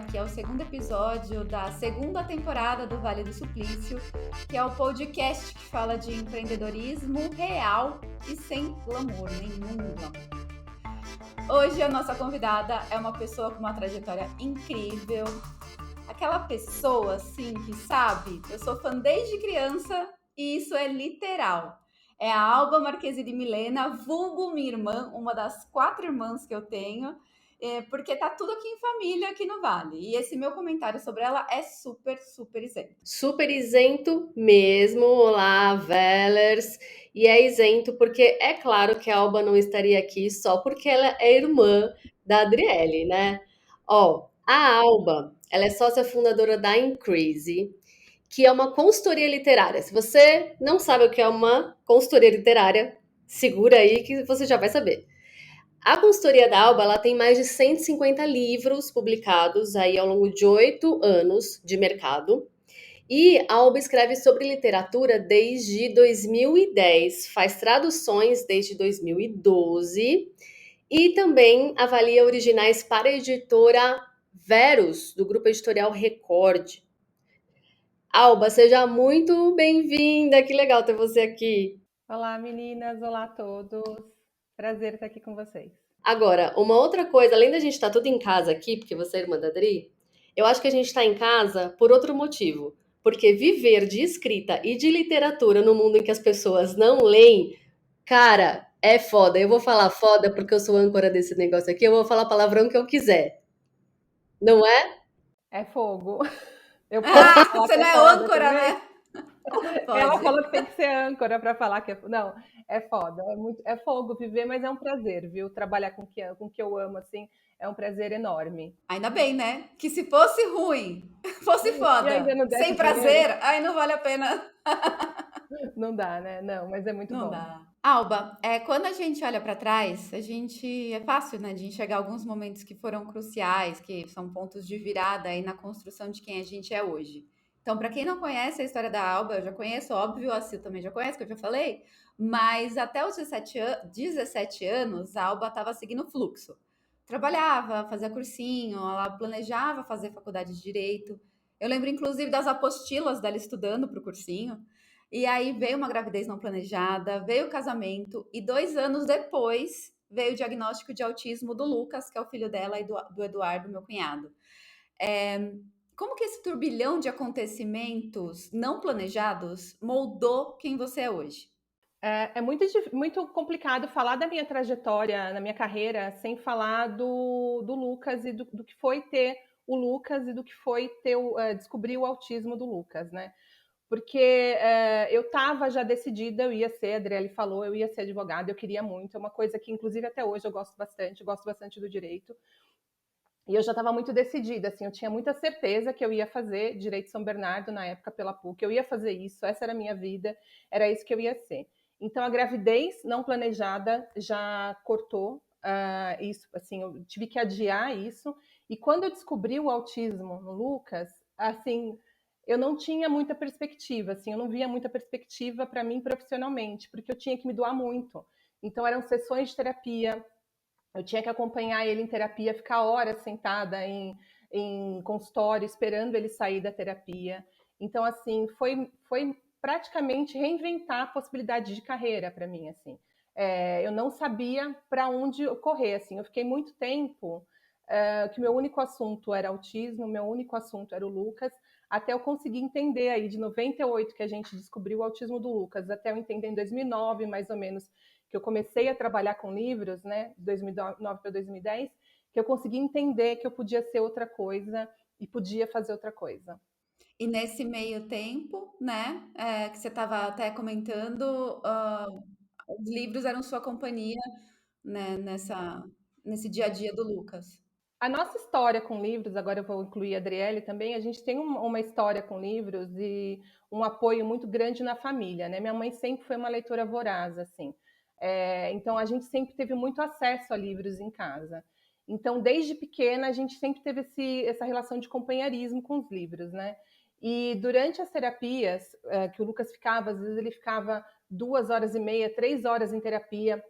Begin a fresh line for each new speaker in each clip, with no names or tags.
que é o segundo episódio da segunda temporada do Vale do Suplício, que é o podcast que fala de empreendedorismo real e sem glamour, nenhum glamour. Hoje a nossa convidada é uma pessoa com uma trajetória incrível, aquela pessoa assim que sabe, eu sou fã desde criança e isso é literal. É a Alba Marquesi de Milena, vulgo minha irmã, uma das 4 irmãs que eu tenho, porque tá tudo aqui em família, aqui no Vale. E esse meu comentário sobre ela é super, super isento.
Super isento mesmo. Olá, Vellers. E é isento porque é claro que a Alba não estaria aqui só porque ela é irmã da Adriele, né? Ó, a Alba, ela é sócia fundadora da Increase, que é uma consultoria literária. Se você não sabe o que é uma consultoria literária, segura aí que você já vai saber. A consultoria da Alba, ela tem mais de 150 livros publicados aí ao longo de 8 anos de mercado. E a Alba escreve sobre literatura desde 2010, faz traduções desde 2012 e também avalia originais para a editora Verus, do grupo editorial Record. Alba, seja muito bem-vinda, que legal ter você aqui.
Olá, meninas, olá a todos. Prazer estar aqui com vocês.
Agora, uma outra coisa, além da gente estar tudo em casa aqui, porque você é irmã da Adri, eu acho que a gente está em casa por outro motivo. Porque viver de escrita e de literatura no mundo em que as pessoas não leem, cara, é foda. Eu vou falar foda porque eu sou âncora desse negócio aqui, eu vou falar palavrão que eu quiser. Não é?
É fogo. Eu posso falar
Você
que
não
é
é
foda
âncora,
também?
né?
Ela
Pode.
falou que tem que ser âncora para falar que é. Não, é foda. É fogo viver, mas é um prazer, viu? Trabalhar com o que eu amo, assim, é um prazer enorme.
Ainda bem, né? Que se fosse ruim, fosse
E ainda
foda,
não
sem
desse dinheiro,
prazer, aí não vale a pena.
não dá, né? Não, mas é muito
Não
bom.
dá. Alba, quando a gente olha para trás, a gente é fácil, né, de enxergar alguns momentos que foram cruciais, que são pontos de virada aí na construção de quem a gente é hoje. Então, para quem não conhece a história da Alba, eu já conheço, óbvio, a Sil também já conhece, que eu já falei, mas até os 17 anos, a Alba estava seguindo o fluxo. Trabalhava, fazia cursinho, ela planejava fazer faculdade de direito. Eu lembro, inclusive, das apostilas dela estudando para o cursinho. E aí veio uma gravidez não planejada, veio o casamento, e 2 anos depois veio o diagnóstico de autismo do Lucas, que é o filho dela, e do Eduardo, meu cunhado. É, como que esse turbilhão de acontecimentos não planejados moldou quem você é hoje?
É muito complicado falar da minha trajetória na minha carreira sem falar do Lucas e do que foi ter o Lucas e do que foi descobrir o autismo do Lucas, né? Porque eu estava já decidida, eu ia ser, a Adriele falou, eu ia ser advogada, eu queria muito, é uma coisa que inclusive até hoje eu gosto bastante do direito. E eu já estava muito decidida, assim, eu tinha muita certeza que eu ia fazer Direito São Bernardo na época pela PUC, eu ia fazer isso, essa era a minha vida, era isso que eu ia ser. Então a gravidez não planejada já cortou isso, assim, eu tive que adiar isso. E quando eu descobri o autismo no Lucas, assim, eu não tinha muita perspectiva, assim, eu não via muita perspectiva para mim profissionalmente, porque eu tinha que me doar muito. Então eram sessões de terapia, eu tinha que acompanhar ele em terapia, ficar horas sentada em consultório, esperando ele sair da terapia. Então, assim, foi praticamente reinventar a possibilidade de carreira para mim, assim. Eu não sabia para onde correr, assim. Eu fiquei muito tempo que meu único assunto era autismo, meu único assunto era o Lucas, até eu conseguir entender aí, de 98 que a gente descobriu o autismo do Lucas, até eu entender em 2009, mais ou menos, que eu comecei a trabalhar com livros, né, de 2009 para 2010, que eu consegui entender que eu podia ser outra coisa e podia fazer outra coisa.
E nesse meio tempo, né, que você estava até comentando, os livros eram sua companhia, né, nesse dia a dia do Lucas.
A nossa história com livros, agora eu vou incluir a Adriele também, a gente tem uma história com livros e um apoio muito grande na família, né? Minha mãe sempre foi uma leitora voraz, assim. Então a gente sempre teve muito acesso a livros em casa. Então, desde pequena, a gente sempre teve essa relação de companheirismo com os livros, né? E durante as terapias que o Lucas ficava, às vezes ele ficava 2 horas e meia, 3 horas em terapia,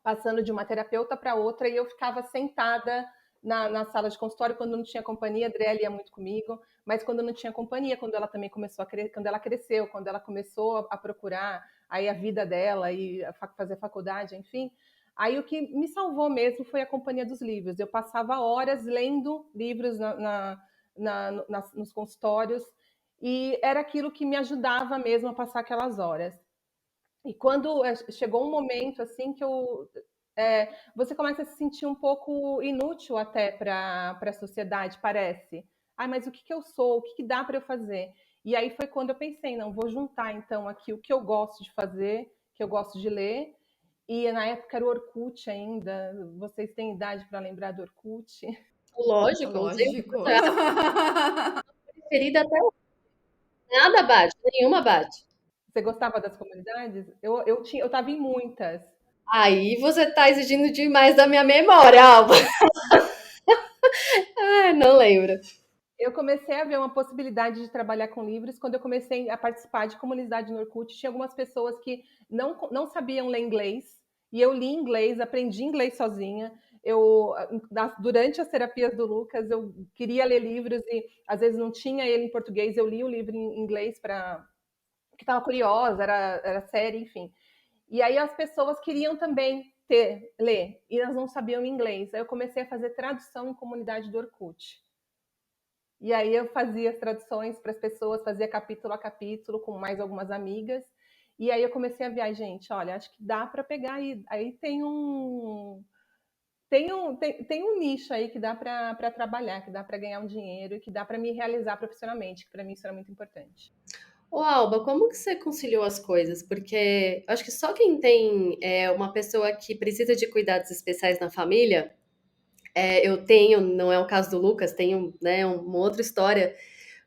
passando de uma terapeuta para outra, e eu ficava sentada na sala de consultório. Quando não tinha companhia, a Adriele ia muito comigo, mas quando não tinha companhia, quando ela também começou quando ela cresceu, quando ela começou a procurar aí a vida dela e fazer faculdade, enfim, aí o que me salvou mesmo foi a companhia dos livros. Eu passava horas lendo livros nos consultórios e era aquilo que me ajudava mesmo a passar aquelas horas. E quando chegou um momento assim que você começa a se sentir um pouco inútil até para a sociedade, parece. Ah, mas o que, que eu sou? O que, que dá para eu fazer? E aí foi quando eu pensei, não, vou juntar então aqui o que eu gosto de fazer, que eu gosto de ler. E na época era o Orkut ainda. Vocês têm idade para lembrar do Orkut?
Lógico, sempre
Lógico.
foi a preferida até hoje. Nada bate, nenhuma bate.
Você gostava das comunidades? Eu estava em muitas.
Aí você tá exigindo demais da minha memória, Alba. Ah, não lembro.
Eu comecei a ver uma possibilidade de trabalhar com livros quando eu comecei a participar de comunidade no Orkut. Tinha algumas pessoas que não sabiam ler inglês, e eu li inglês, aprendi inglês sozinha. Durante as terapias do Lucas, eu queria ler livros e às vezes não tinha ele em português, eu li o livro em inglês porque estava curiosa, era série, enfim. E aí as pessoas queriam também ler, e elas não sabiam inglês. Aí eu comecei a fazer tradução em comunidade do Orkut. E aí eu fazia as traduções para as pessoas, fazia capítulo a capítulo com mais algumas amigas. E aí eu comecei a ver, gente, olha, acho que dá para pegar aí. Aí tem um nicho aí que dá para trabalhar, que dá para ganhar um dinheiro e que dá para me realizar profissionalmente, que para mim isso era muito importante.
Ô, Alba, como que você conciliou as coisas? Porque eu acho que só quem tem uma pessoa que precisa de cuidados especiais na família, eu tenho, não é o caso do Lucas, tenho, né, uma outra história,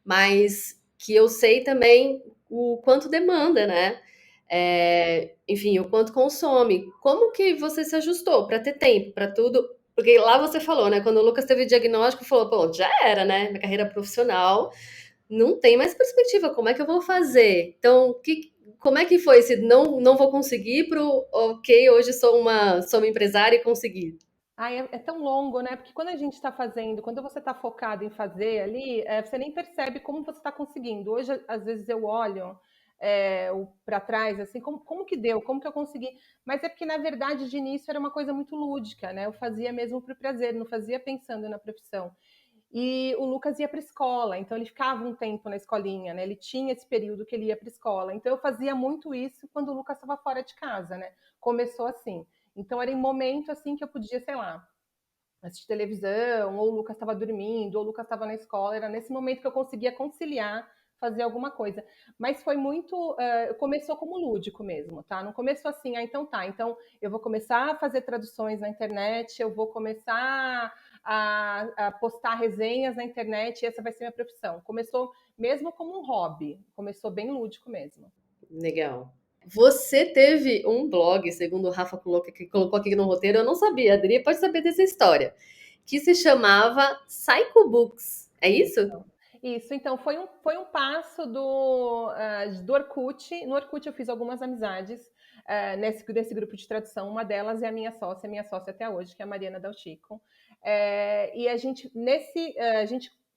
mas que eu sei também o quanto demanda, né? Enfim, o quanto consome. Como que você se ajustou para ter tempo para tudo? Porque lá você falou, né? Quando o Lucas teve o diagnóstico, falou, pô, já era, né? Minha carreira profissional não tem mais perspectiva. Como é que eu vou fazer? Então, como é que foi esse não vou conseguir pro ok, hoje sou uma empresária e consegui?
Ah, é tão longo, né? Porque quando a gente está fazendo, quando você está focado em fazer ali, você nem percebe como você está conseguindo. Hoje, às vezes, eu olho para trás, assim, como que deu, como que eu consegui. Mas é porque, na verdade, de início era uma coisa muito lúdica, né? Eu fazia mesmo por prazer, não fazia pensando na profissão. E o Lucas ia para a escola, então ele ficava um tempo na escolinha, né? Ele tinha esse período que ele ia para a escola. Então eu fazia muito isso quando o Lucas estava fora de casa, né? Começou assim. Então era em momento assim que eu podia, sei lá, assistir televisão, ou o Lucas estava dormindo, ou o Lucas estava na escola. Era nesse momento que eu conseguia conciliar, fazer alguma coisa. Mas foi muito. Começou como lúdico mesmo, tá? Não começou assim, então tá. Então eu vou começar a fazer traduções na internet, eu vou começar a postar resenhas na internet, e essa vai ser minha profissão. Começou mesmo como um hobby, começou bem lúdico mesmo.
Legal. Você teve um blog, segundo o Rafa colocou aqui no roteiro, eu não sabia, a Adri pode saber dessa história, que se chamava Psycho Books. É isso?
Isso, então foi um passo do Orkut. No Orkut eu fiz algumas amizades nesse grupo de tradução. Uma delas é a minha sócia até hoje, que é a Mariana Del Chico. E a gente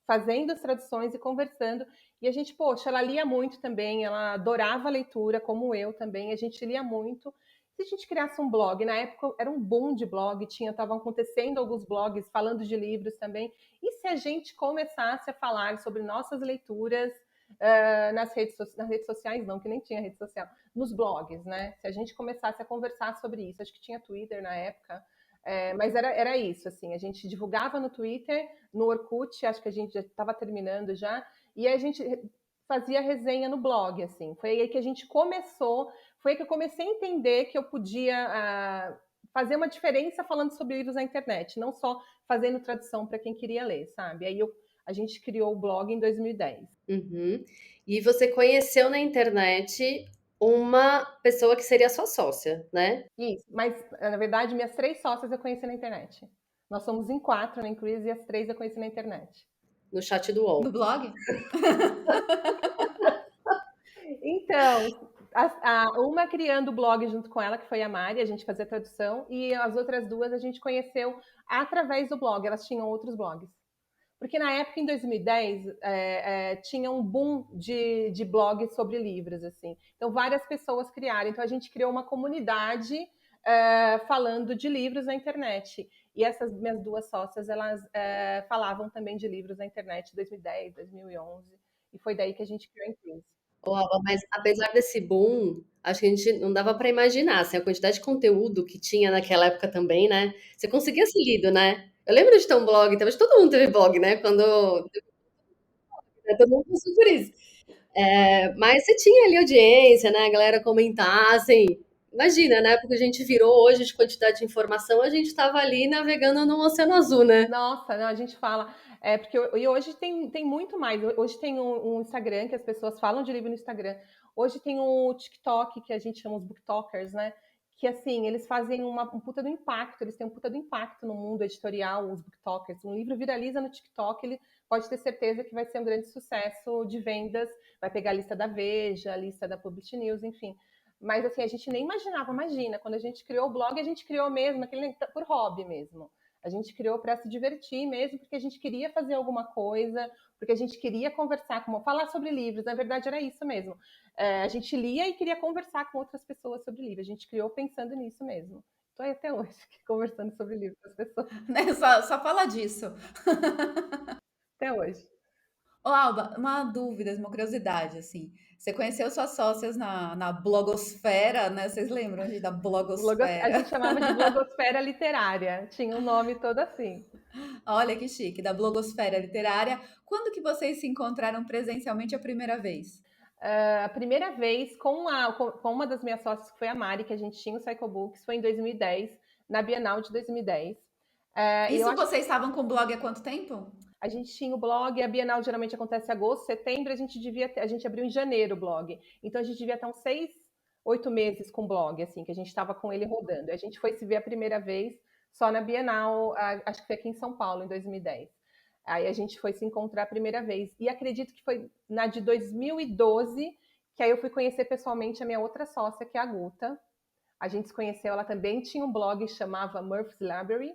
fazendo as traduções e conversando, e a gente, poxa, ela lia muito também, ela adorava a leitura, como eu também, a gente lia muito. Se a gente criasse um blog, na época era um boom de blog, estavam acontecendo alguns blogs falando de livros também. E se a gente começasse a falar sobre nossas leituras nas redes sociais, não, que nem tinha rede social, nos blogs, né? Se a gente começasse a conversar sobre isso, acho que tinha Twitter na época, mas era isso, assim, a gente divulgava no Twitter, no Orkut, acho que a gente já estava terminando já, e a gente fazia resenha no blog, assim. Foi aí que a gente começou, foi aí que eu comecei a entender que eu podia fazer uma diferença falando sobre livros na internet, não só fazendo tradução para quem queria ler, sabe? A gente criou o blog em 2010.
Uhum. E você conheceu na internet uma pessoa que seria sua sócia, né?
Isso, mas na verdade minhas 3 sócias eu conheci na internet. Nós somos em 4 na Increase e as 3 eu conheci na internet.
No chat do UOL.
No blog?
Então, Uma criando o blog junto com ela, que foi a Mari, a gente fazia tradução, e as outras duas a gente conheceu através do blog, elas tinham outros blogs. Porque na época, em 2010, tinha um boom de blogs sobre livros, assim. Então, várias pessoas criaram. Então, a gente criou uma comunidade falando de livros na internet. E essas minhas duas sócias, elas falavam também de livros na internet em 2010, 2011. E foi daí que a gente criou a Inclusive.
Ó, mas apesar desse boom, acho que a gente não dava para imaginar, assim, a quantidade de conteúdo que tinha naquela época também, né? Você conseguia ser lido, né? Eu lembro de ter um blog, então, acho que todo mundo teve blog, né? Todo mundo passou por isso. Mas você tinha ali audiência, né? A galera comentar, assim. Imagina, na época que a gente virou hoje de quantidade de informação, a gente estava ali navegando num oceano azul, né?
Nossa, não, a gente fala. Porque e hoje tem muito mais. Hoje tem um Instagram que as pessoas falam de livro no Instagram. Hoje tem o TikTok, que a gente chama os booktokers, né? Que assim, eles fazem um puta do impacto, eles têm um puta do impacto no mundo editorial, os booktokers. Um livro viraliza no TikTok, ele pode ter certeza que vai ser um grande sucesso de vendas, vai pegar a lista da Veja, a lista da Publish News, enfim. Mas assim, a gente nem imaginava, imagina, quando a gente criou o blog, a gente criou mesmo, aquele por hobby mesmo. A gente criou para se divertir mesmo, porque a gente queria fazer alguma coisa, porque a gente queria conversar, falar sobre livros. Na verdade, era isso mesmo. A gente lia e queria conversar com outras pessoas sobre livros. A gente criou pensando nisso mesmo. Estou até hoje conversando sobre livros com as pessoas.
Né? Só fala disso.
Até hoje.
Ô, Alba, uma dúvida, uma curiosidade, assim. Você conheceu suas sócias na blogosfera, né? Vocês lembram da
A
blogosfera?
gente chamava de blogosfera literária. Tinha um nome todo assim.
Olha que chique, da blogosfera literária. Quando que vocês se encontraram presencialmente a primeira vez?
A primeira vez com uma das minhas sócias, que foi a Mari, que a gente tinha o Psycho Books, foi em 2010, na Bienal de 2010. E eu
Isso
acho
vocês estavam com o blog há quanto tempo?
a gente tinha o blog, a Bienal geralmente acontece em agosto, setembro, a gente abriu em janeiro o blog. Então a gente devia estar uns 6, 8 meses com o blog, assim, que a gente estava com ele rodando. A gente foi se ver a primeira vez só na Bienal, acho que foi aqui em São Paulo, em 2010. Aí a gente foi se encontrar a primeira vez. E acredito que foi na de 2012 que aí eu fui conhecer pessoalmente a minha outra sócia, que é a Guta. A gente se conheceu, ela também tinha um blog que chamava Murphy's Library.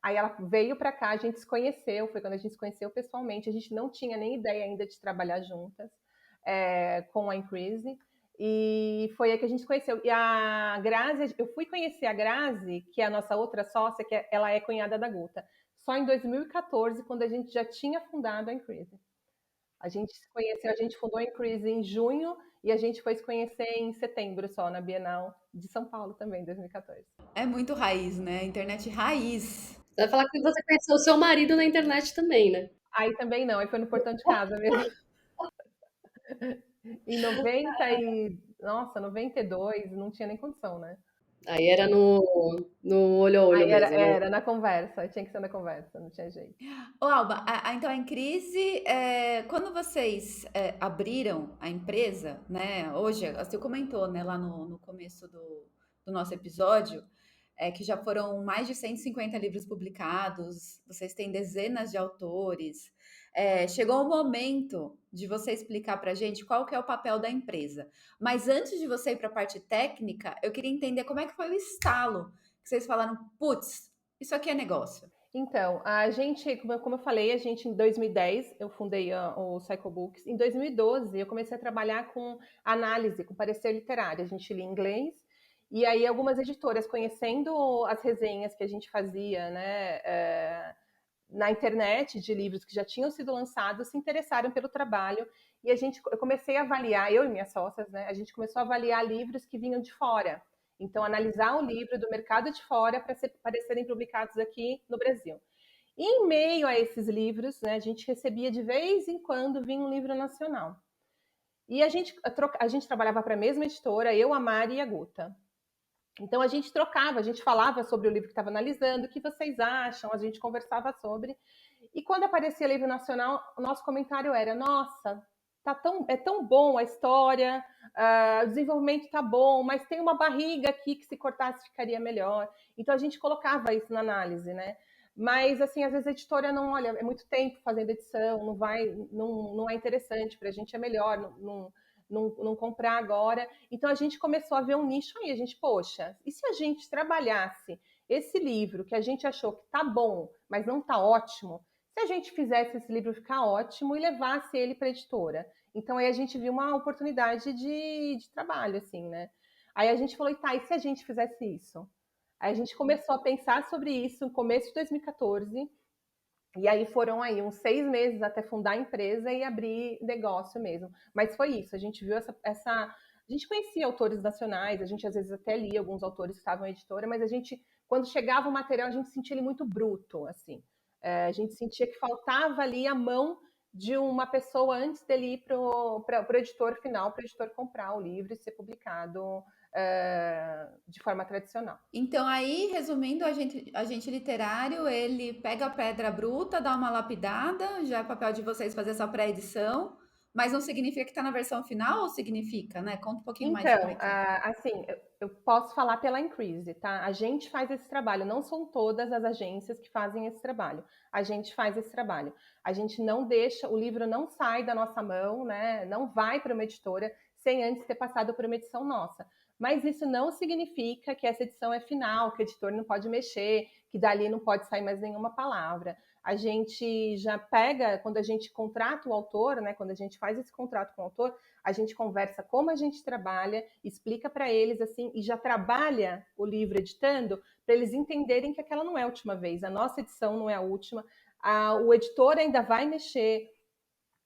Aí ela veio para cá, a gente se conheceu, foi quando a gente se conheceu pessoalmente. A gente não tinha nem ideia ainda de trabalhar juntas com a Increase. E foi aí que a gente se conheceu. E a Grazi, eu fui conhecer a Grazi, que é a nossa outra sócia, ela é cunhada da Guta, só em 2014, quando a gente já tinha fundado a Increase. A gente se conheceu, a gente fundou a Increase em junho e a gente foi se conhecer em setembro só, na Bienal de São Paulo também, 2014.
É muito raiz, né? Internet raiz.
Você vai falar que você conheceu o seu marido na internet também, né?
Aí também não, aí foi no portão de casa mesmo. Em 92, não tinha nem condição, né?
Aí era no olho a olho
Aí
mesmo, no
era na conversa, tinha que ser na conversa, não tinha jeito.
Ô, Alba, então em crise, quando vocês abriram a empresa, né? Hoje, você comentou, né, lá no começo do nosso episódio, que já foram mais de 150 livros publicados, vocês têm dezenas de autores. Chegou o momento de você explicar para a gente qual que é o papel da empresa. Mas antes de você ir para a parte técnica, eu queria entender como é que foi o estalo que vocês falaram, putz, isso aqui é negócio.
Então, a gente, como eu falei, a gente em 2010 eu fundei o Psycho Books. Em 2012 eu comecei a trabalhar com análise, com parecer literário. A gente lia em inglês e aí algumas editoras conhecendo as resenhas que a gente fazia, né, na internet de livros que já tinham sido lançados, se interessaram pelo trabalho e eu comecei a avaliar, eu e minhas sócias, né, a gente começou a avaliar livros que vinham de fora. Então, analisar o livro do mercado de fora para serem publicados aqui no Brasil. E em meio a esses livros, né, a gente recebia de vez em quando vinha um livro nacional. E a gente trabalhava para a mesma editora, eu, a Mari e a Guta. Então a gente trocava, a gente falava sobre o livro que estava analisando, o que vocês acham, a gente conversava sobre. E quando aparecia livro nacional, o nosso comentário era: nossa, é tão bom a história, o desenvolvimento está bom, mas tem uma barriga aqui que se cortasse ficaria melhor. Então a gente colocava isso na análise, né? Mas assim, às vezes a editora não, olha, é muito tempo fazendo edição, não é interessante, para a gente é melhor, não comprar agora. Então a gente começou a ver um nicho aí. A gente, poxa, e se a gente trabalhasse esse livro que a gente achou que tá bom, mas não tá ótimo, se a gente fizesse esse livro ficar ótimo e levasse ele para a editora? Então aí a gente viu uma oportunidade de trabalho, assim, né? Aí a gente falou, e tá, e se a gente fizesse isso? Aí a gente começou a pensar sobre isso no começo de 2014, e aí foram aí uns 6 meses até fundar a empresa e abrir negócio mesmo. Mas foi isso, a gente viu a gente conhecia autores nacionais, a gente às vezes até lia alguns autores que estavam em editora, mas a gente, quando chegava o material, a gente sentia ele muito bruto, assim. A gente sentia que faltava ali a mão de uma pessoa antes dele ir para o editor final, para o editor comprar o livro e ser publicado de forma tradicional.
Então, aí, resumindo, agente literário, ele pega a pedra bruta, dá uma lapidada, já é papel de vocês fazer essa pré-edição, mas não significa que está na versão final, ou significa, né? Conta um pouquinho mais de como é
Então,
que é.
assim, eu posso falar pela Increase, tá? A gente faz esse trabalho, não são todas as agências que fazem esse trabalho. A gente faz esse trabalho. A gente não deixa, o livro não sai da nossa mão, né? Não vai para uma editora sem antes ter passado por uma edição nossa. Mas isso não significa que essa edição é final, que o editor não pode mexer, que dali não pode sair mais nenhuma palavra. A gente já pega, quando a gente contrata o autor, né? Quando a gente faz esse contrato com o autor, a gente conversa como a gente trabalha, explica para eles assim, e já trabalha o livro editando, para eles entenderem que aquela não é a última vez, a nossa edição não é a última, o editor ainda vai mexer,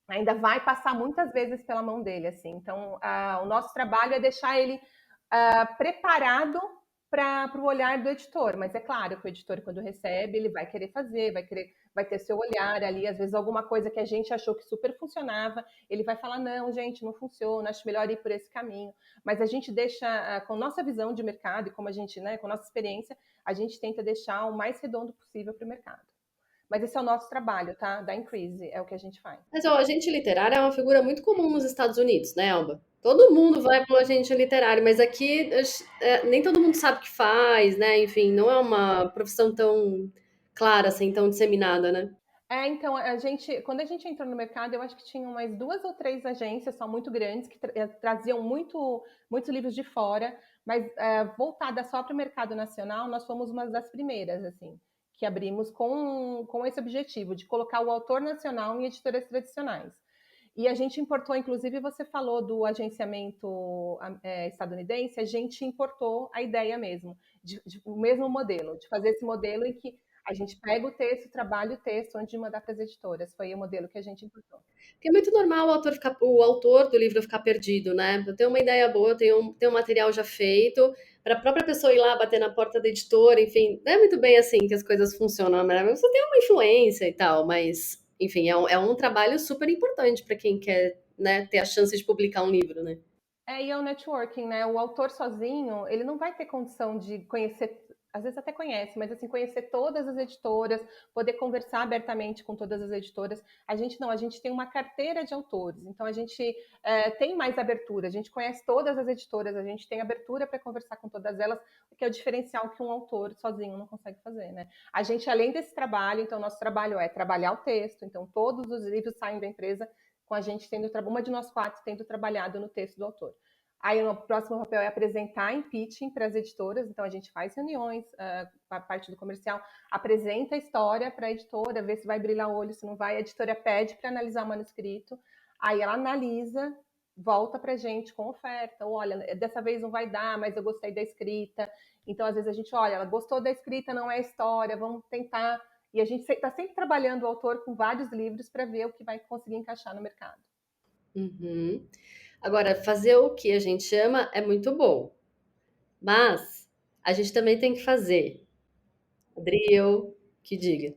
ainda vai passar muitas vezes pela mão dele, assim. Então, o nosso trabalho é deixar ele preparado para o olhar do editor, mas é claro que o editor, quando recebe, ele vai querer fazer, vai ter seu olhar ali, às vezes alguma coisa que a gente achou que super funcionava, ele vai falar, não, gente, não funciona, acho melhor ir por esse caminho. Mas a gente deixa, com nossa visão de mercado e como a gente, né, com nossa experiência, a gente tenta deixar o mais redondo possível para o mercado. Mas esse é o nosso trabalho, tá? Da Increase, é o que a gente faz.
Mas o agente literário é uma figura muito comum nos Estados Unidos, né, Alba? Todo mundo vai para o agente literário, mas aqui nem todo mundo sabe o que faz, né? Enfim, não é uma profissão tão clara, assim, tão disseminada, né?
Então, quando a gente entrou no mercado, eu acho que tinha umas 2 ou 3 agências, só muito grandes, que traziam muitos livros de fora, mas voltada só para o mercado nacional, nós fomos uma das primeiras, assim, que abrimos com esse objetivo, de colocar o autor nacional em editoras tradicionais. E a gente importou, inclusive, você falou do agenciamento estadunidense, a gente importou a ideia mesmo, o mesmo modelo, de fazer esse modelo em que a gente pega o texto, trabalha o texto antes de mandar para as editoras. Foi o modelo que a gente importou.
Porque é muito normal o autor do livro ficar perdido, né? Eu tenho uma ideia boa, eu tenho um material já feito, para a própria pessoa ir lá bater na porta da editora, enfim, não é muito bem assim que as coisas funcionam, né? Você tem uma influência e tal, mas, enfim, é um trabalho super importante para quem quer, né, ter a chance de publicar um livro, né?
E é o networking, né? O autor sozinho, ele não vai ter condição de conhecer, às vezes até conhece, mas assim, conhecer todas as editoras, poder conversar abertamente com todas as editoras. A gente não, a gente tem uma carteira de autores, então a gente tem mais abertura, a gente conhece todas as editoras, a gente tem abertura para conversar com todas elas, o que é o diferencial que um autor sozinho não consegue fazer, né? A gente, além desse trabalho, então, nosso trabalho é trabalhar o texto, então todos os livros saem da empresa com a gente uma de nós 4 tendo trabalhado no texto do autor. Aí o próximo papel é apresentar em pitching para as editoras, então a gente faz reuniões, a parte do comercial, apresenta a história para a editora, vê se vai brilhar o olho, se não vai, a editora pede para analisar o manuscrito, aí ela analisa, volta para a gente com oferta, olha, dessa vez não vai dar, mas eu gostei da escrita, então às vezes a gente, olha, ela gostou da escrita, não é a história, vamos tentar. E a gente está sempre trabalhando o autor com vários livros para ver o que vai conseguir encaixar no mercado.
Uhum. Agora, fazer o que a gente ama é muito bom, mas a gente também tem que fazer. Adriel, que diga.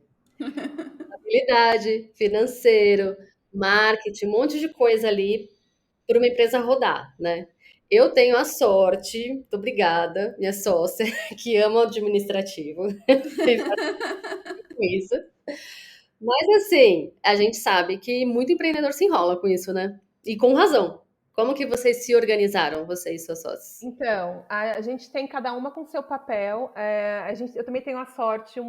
Habilidade, financeiro, marketing, um monte de coisa ali para uma empresa rodar, né? Eu tenho a sorte, muito obrigada, minha sócia, que ama o administrativo, e faz isso. Mas assim, a gente sabe que muito empreendedor se enrola com isso, né? E com razão. Como que vocês se organizaram, você e suas sócias?
Então, a gente tem cada uma com seu papel. Eu também tenho a sorte,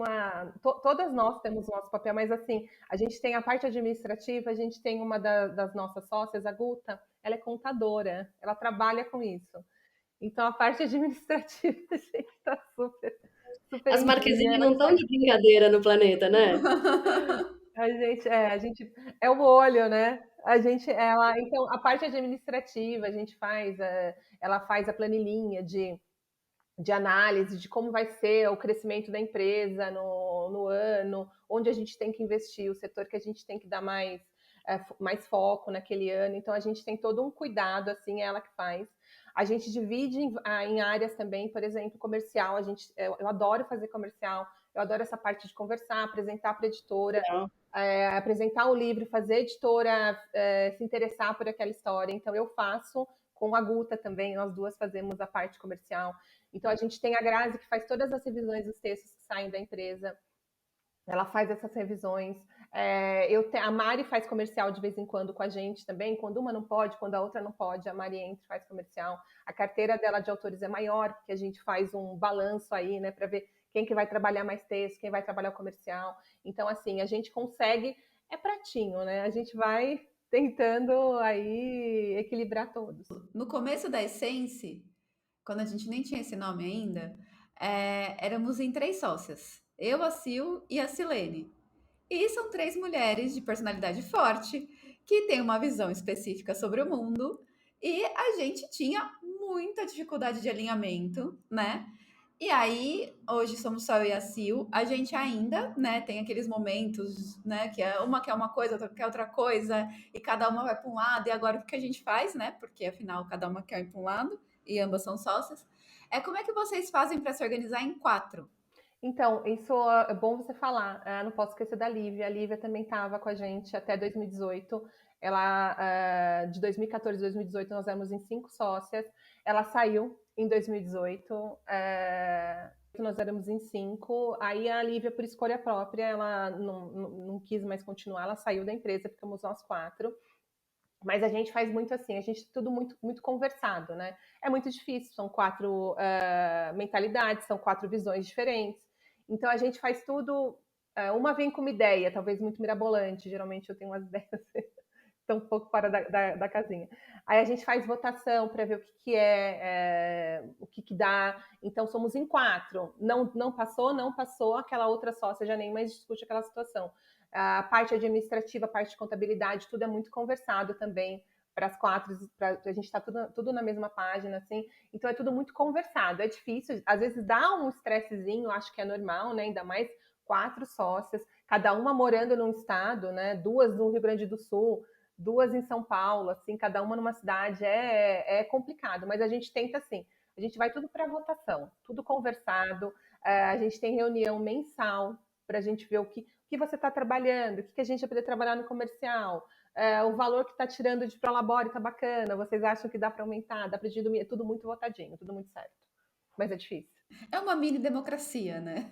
todas nós temos o nosso papel, mas assim, a gente tem a parte administrativa, a gente tem uma das nossas sócias, a Guta, ela é contadora, ela trabalha com isso. Então, a parte administrativa a gente está super, super
As
em dia.
Marquezine não estão de brincadeira no planeta, né?
A gente é o olho, né? Então, a parte administrativa, ela faz a planilhinha de análise de como vai ser o crescimento da empresa no ano, onde a gente tem que investir, o setor que a gente tem que dar mais foco naquele ano. Então, a gente tem todo um cuidado, assim, é ela que faz. A gente divide em áreas também, por exemplo, comercial. Eu adoro fazer comercial, eu adoro essa parte de conversar, apresentar para a editora, apresentar o livro, fazer a editora se interessar por aquela história. Então, eu faço com a Guta também, nós duas fazemos a parte comercial. Então, a gente tem a Grazi, que faz todas as revisões dos textos que saem da empresa. Ela faz essas revisões. A Mari faz comercial de vez em quando com a gente também. Quando uma não pode, quando a outra não pode, a Mari entra e faz comercial. A carteira dela de autores é maior, porque a gente faz um balanço aí, né, para ver quem que vai trabalhar mais texto, quem vai trabalhar o comercial. Então, assim, a gente consegue, é pratinho, né? A gente vai tentando aí equilibrar todos.
No começo da Essence, quando a gente nem tinha esse nome ainda, éramos em 3 sócias. Eu, a Sil e a Silene. E são 3 mulheres de personalidade forte, que têm uma visão específica sobre o mundo, e a gente tinha muita dificuldade de alinhamento, né? E aí, hoje somos só eu e a Sil, a gente ainda, né, tem aqueles momentos, né, que uma quer uma coisa, outra quer outra coisa, e cada uma vai para um lado, e agora o que a gente faz, né, porque afinal cada uma quer ir para um lado, e ambas são sócias, como é que vocês fazem para se organizar em 4?
Então, isso é bom você falar. Não posso esquecer da Lívia. A Lívia também estava com a gente até 2018. De 2014 a 2018, nós éramos em 5 sócias. Ela saiu em 2018. Nós éramos em 5. Aí a Lívia, por escolha própria, ela não quis mais continuar. Ela saiu da empresa, ficamos nós 4. Mas a gente faz muito assim, a gente tudo muito, muito conversado, né? É muito difícil, são 4 mentalidades, são 4 visões diferentes. Então a gente faz tudo. Uma vem com uma ideia, talvez muito mirabolante. Geralmente eu tenho umas ideias estão um pouco fora da casinha. Aí a gente faz votação para ver o que o que dá. Então somos em 4. Não passou, não passou, aquela outra sócia já nem mais discute aquela situação. A parte administrativa, a parte de contabilidade, tudo é muito conversado também para as 4, para a gente estar tudo na mesma página, assim. Então é tudo muito conversado. É difícil, às vezes dá um estressezinho, acho que é normal, né? Ainda mais 4 sócias, cada uma morando num estado, né? 2 no Rio Grande do Sul, 2 em São Paulo, assim, cada uma numa cidade. É complicado, mas a gente tenta assim. A gente vai tudo para votação, tudo conversado. A gente tem reunião mensal para a gente ver o que você está trabalhando, o que a gente vai poder trabalhar no comercial, o valor que está tirando de Prolabore está bacana, vocês acham que dá para aumentar, dá para diminuir, é tudo muito votadinho, tudo muito certo. Mas é difícil.
É uma mini democracia, né?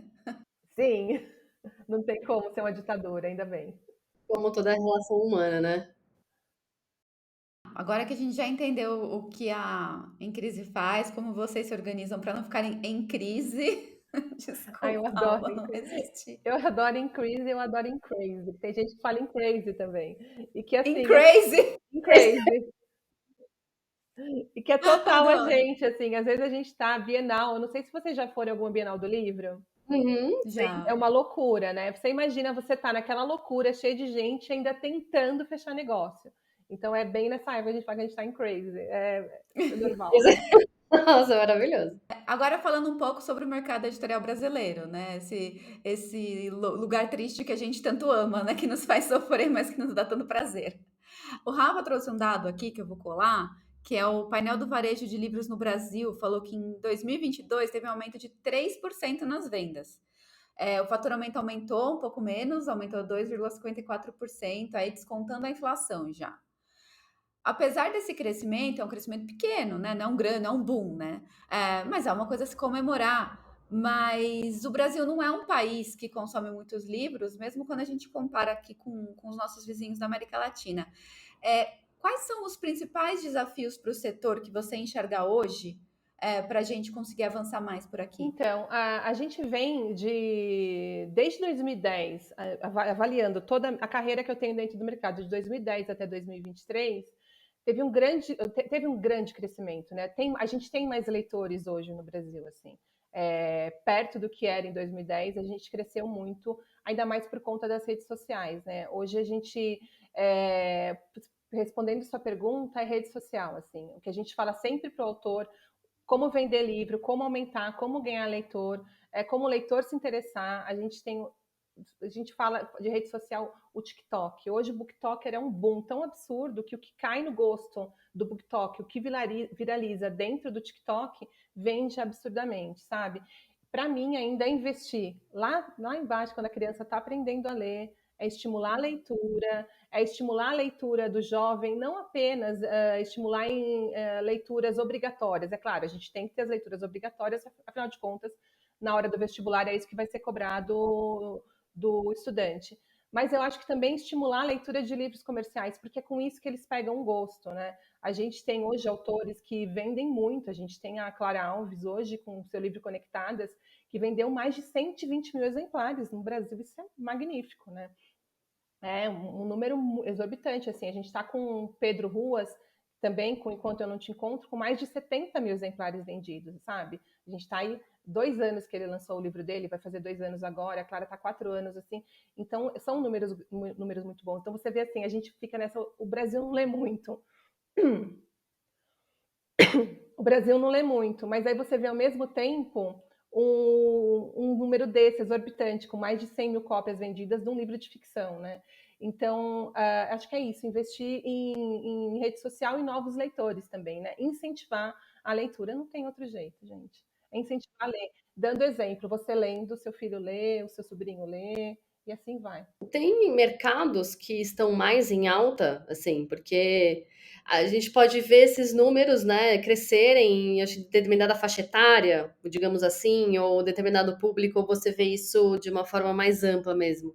Sim, não tem como ser uma ditadura, ainda bem.
Como toda relação humana, né?
Agora que a gente já entendeu o que a Em Crise faz, como vocês se organizam para não ficarem em crise.
Ah, eu
Desculpa,
adoro.
Alba, não resisti.
Eu adoro increase, eu adoro in crazy. Tem gente que fala in crazy também. E que
In
assim,
crazy!
in crazy. E que é total a
Adoro.
gente, assim, às vezes a gente tá Bienal, eu não sei se vocês já foram em alguma Bienal do livro.
Uhum.
Já.
É uma loucura, né? Você imagina você tá naquela loucura, cheio de gente, ainda tentando fechar negócio. Então é bem nessa época a gente fala que a gente tá em crazy. É normal.
Nossa, maravilhoso.
Agora falando um pouco sobre o mercado editorial brasileiro, né? Esse lugar triste que a gente tanto ama, né? Que nos faz sofrer, mas que nos dá tanto prazer. O Rafa trouxe um dado aqui que eu vou colar, que é o painel do varejo de livros no Brasil, falou que em 2022 teve um aumento de 3% nas vendas. O faturamento aumentou um pouco menos, aumentou 2,54%, aí descontando a inflação já. Apesar desse crescimento, é um crescimento pequeno, né? Não é um grande, não é um boom, né? Mas é uma coisa a se comemorar. Mas o Brasil não é um país que consome muitos livros, mesmo quando a gente compara aqui com os nossos vizinhos da América Latina. É, quais são os principais desafios para o setor que você enxerga hoje, para a gente conseguir avançar mais por aqui?
Então, a gente vem desde 2010, avaliando toda a carreira que eu tenho dentro do mercado, de 2010 até 2023, teve um grande crescimento, né? A gente tem mais leitores hoje no Brasil, assim. Perto do que era em 2010, a gente cresceu muito, ainda mais por conta das redes sociais, né? Hoje a gente, respondendo sua pergunta, é rede social, assim. O que a gente fala sempre para o autor, como vender livro, como aumentar, como ganhar leitor, como o leitor se interessar. A gente fala de rede social, o TikTok. Hoje o BookToker é um boom tão absurdo que o que cai no gosto do BookTok, o que viraliza dentro do TikTok, vende absurdamente, sabe? Para mim, ainda é investir lá embaixo, quando a criança está aprendendo a ler, é estimular a leitura, é estimular a leitura do jovem, não apenas estimular em leituras obrigatórias. É claro, a gente tem que ter as leituras obrigatórias, afinal de contas, na hora do vestibular é isso que vai ser cobrado do estudante. Mas eu acho que também estimular a leitura de livros comerciais, porque é com isso que eles pegam gosto, né? A gente tem hoje autores que vendem muito, a gente tem a Clara Alves hoje com o seu livro Conectadas, que vendeu mais de 120 mil exemplares no Brasil, isso é magnífico, né? É um número exorbitante, assim, a gente está com o Pedro Ruas, também com Enquanto Eu Não Te Encontro, com mais de 70 mil exemplares vendidos, sabe? A gente está aí 2 anos que ele lançou o livro dele, vai fazer 2 anos agora, a Clara está 4 anos, assim, então são números muito bons. Então você vê assim, a gente fica nessa, o Brasil não lê muito, o Brasil não lê muito, mas aí você vê ao mesmo tempo um número desse exorbitante, com mais de 100 mil cópias vendidas de um livro de ficção, né? Então, acho que é isso, investir em rede social e novos leitores também, né? Incentivar a leitura, não tem outro jeito, gente. É incentivar a ler, dando exemplo, você lendo, seu filho lê, o seu sobrinho lê, e assim vai.
Tem mercados que estão mais em alta, assim, porque a gente pode ver esses números, né, crescerem em determinada faixa etária, digamos assim, ou determinado público, ou você vê isso de uma forma mais ampla mesmo.